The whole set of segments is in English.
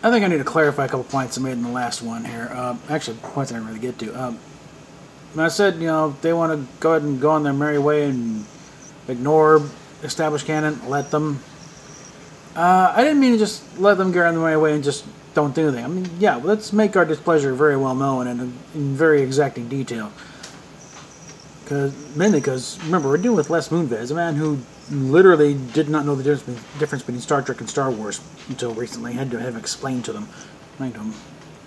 I think I need to clarify a couple points I made in the last one here. Actually, points I didn't really get to. When I said, if they want to go ahead and go on their merry way and ignore established canon, let them. I didn't mean to just let them get on their merry way and just don't do anything. I mean, yeah, let's make our displeasure very well known and in very exacting detail. Mainly because, remember, we're dealing with Les Moonves, a man who literally did not know the difference between Star Trek and Star Wars until recently. Had to have explained to them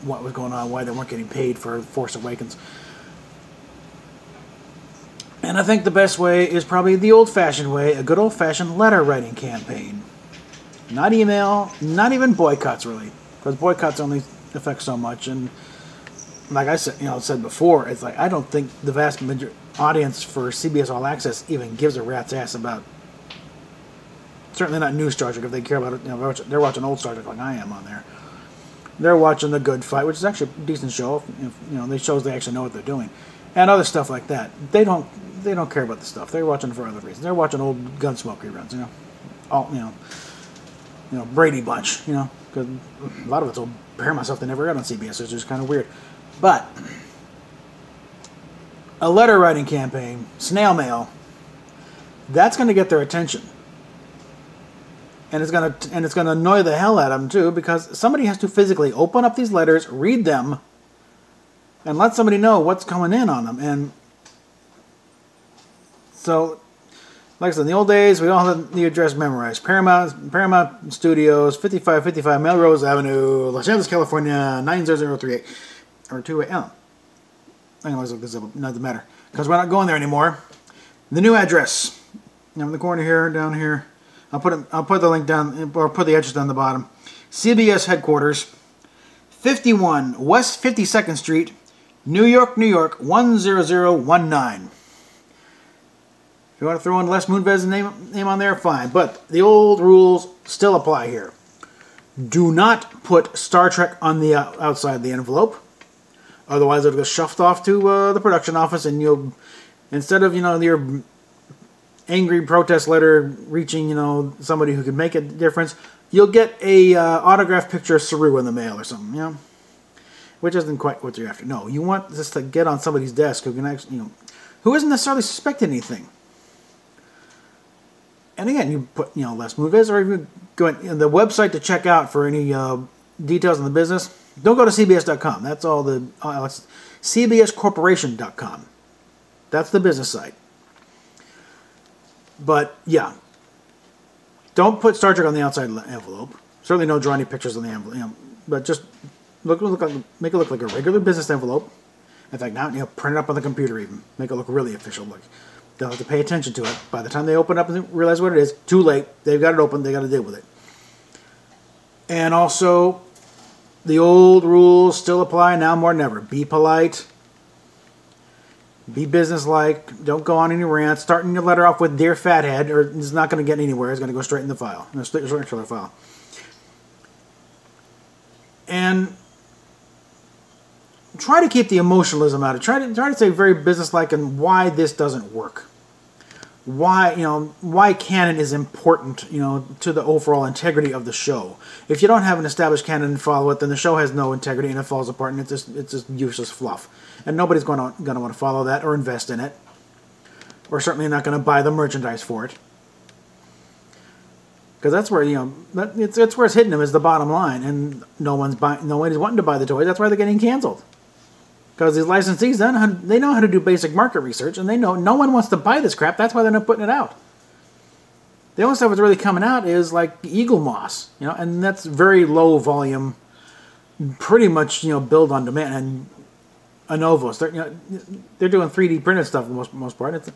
what was going on, why they weren't getting paid for Force Awakens. And I think the best way is probably the old-fashioned way, a good old-fashioned letter-writing campaign. Not email, not even boycotts, really. Because boycotts only affect so much, and like I said before, it's like I don't think the vast audience for CBS All Access even gives a rat's ass about. Certainly not new Star Trek if they care about it. They're watching old Star Trek like I am on there. They're watching The Good Fight, which is actually a decent show. If they shows they actually know what they're doing, and other stuff like that. They don't care about the stuff. They're watching it for other reasons. They're watching old Gunsmoke reruns. Brady Bunch. Because a lot of it's old Paramount stuff they never got on CBS, which is kind of weird. But a letter writing campaign, snail mail, that's going to get their attention, and it's going to annoy the hell out of them too, because somebody has to physically open up these letters, read them, and let somebody know what's coming in on them. And so, like I said, in the old days, we all had the address memorized. Paramount Studios, 5555 Melrose Avenue, Los Angeles, California, 90038. Or 28. Oh. I can always look this up. It doesn't matter. Because we're not going there anymore. The new address. In the corner here, down here. I'll put the link down, or put the address down the bottom. CBS headquarters, 51 West 52nd Street, New York, New York, 10019. If you want to throw in Les Moonves' name on there, fine. But the old rules still apply here. Do not put Star Trek on the outside the envelope. Otherwise, it'll get shoved off to the production office, and you'll, instead of your angry protest letter reaching somebody who could make a difference, you'll get a autographed picture of Saru in the mail or something, which isn't quite what you're after. No, you want this to get on somebody's desk who can actually, who isn't necessarily suspecting anything. And again, you put Les Moonves, or even go in the website to check out for any details on the business. Don't go to CBS.com. That's all the... it's CBScorporation.com. That's the business site. But, yeah. Don't put Star Trek on the outside envelope. Certainly don't draw any pictures on the envelope. But just make it look like a regular business envelope. In fact, now, print it up on the computer even. Make it look really official. They'll have to pay attention to it. By the time they open up and realize what it is, too late. They've got it open. They've got to deal with it. And also... the old rules still apply now more than ever. Be polite. Be businesslike. Don't go on any rants. Starting your letter off with "Dear Fathead," or it's not going to get anywhere. It's going to go straight in the file. Straight into the file. And try to keep the emotionalism out of it. Try to say very businesslike and why this doesn't work. Why canon is important, to the overall integrity of the show. If you don't have an established canon and follow it, then the show has no integrity and it falls apart, and it's just useless fluff. And nobody's going to want to follow that or invest in it, or certainly not going to buy the merchandise for it. Because that's where it's where it's hitting them is the bottom line, and nobody's wanting to buy the toys. That's why they're getting canceled. Because these licensees, they know how to do basic market research, and they know no one wants to buy this crap. That's why they're not putting it out. The only stuff that's really coming out is like Eagle Moss, and that's very low volume, pretty much build on demand. And Anovos, they're doing 3D printed stuff for the most part. It's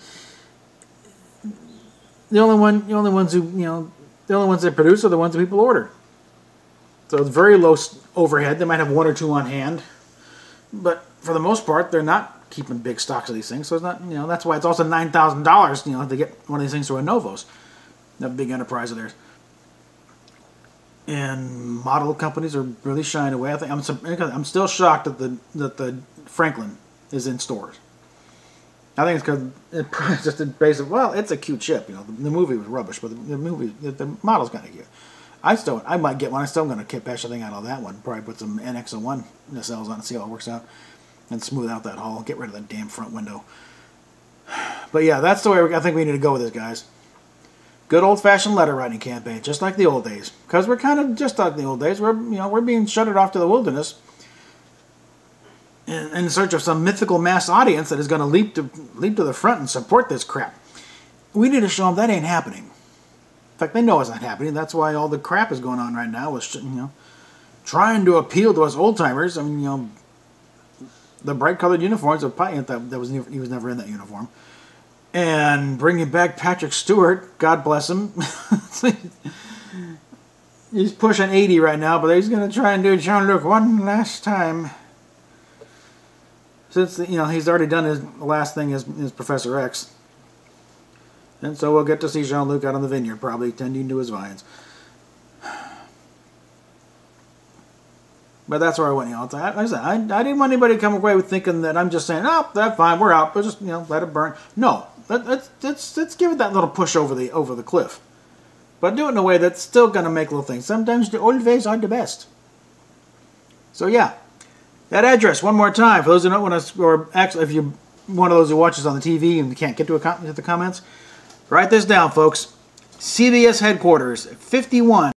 the only ones they produce are the ones that people order. So it's very low overhead. They might have one or two on hand, but for the most part, they're not keeping big stocks of these things. So it's not, that's why it's also $9,000, to get one of these things through a Novos, that big enterprise of theirs. And model companies are really shying away. I think I'm still shocked that the Franklin is in stores. I think it's because it's just based on, well, it's a cute ship. The movie was rubbish, but the model's kind of cute. I might get one. I'm still going to bash the thing out of that one. Probably put some NX01 nacelles on it, see how it works out. And smooth out that hull. Get rid of that damn front window. But yeah, that's the way I think we need to go with this, guys. Good old-fashioned letter writing campaign, just like the old days. Because we're kind of just like the old days. We're being shuttered off to the wilderness in search of some mythical mass audience that is going to leap to the front and support this crap. We need to show them that ain't happening. In fact, they know it's not happening. That's why all the crap is going on right now. Was trying to appeal to us old timers. I mean, the bright-colored uniforms of he was never in that uniform. And bringing back Patrick Stewart, God bless him. He's pushing 80 right now, but he's going to try and do Jean-Luc one last time. Since, he's already done his last thing as Professor X. And so we'll get to see Jean-Luc out on the vineyard, probably tending to his vines. But that's where I went. Like I said, I didn't want anybody to come away with thinking that I'm just saying, oh, that's fine, we're out. We'll just, let it burn. No, let's give it that little push over the cliff. But do it in a way that's still going to make little things. Sometimes the old ways are the best. So yeah, that address one more time for those who don't want to, or actually, if you're one of those who watches on the TV and can't get to the comments, write this down, folks. CBS headquarters, 51.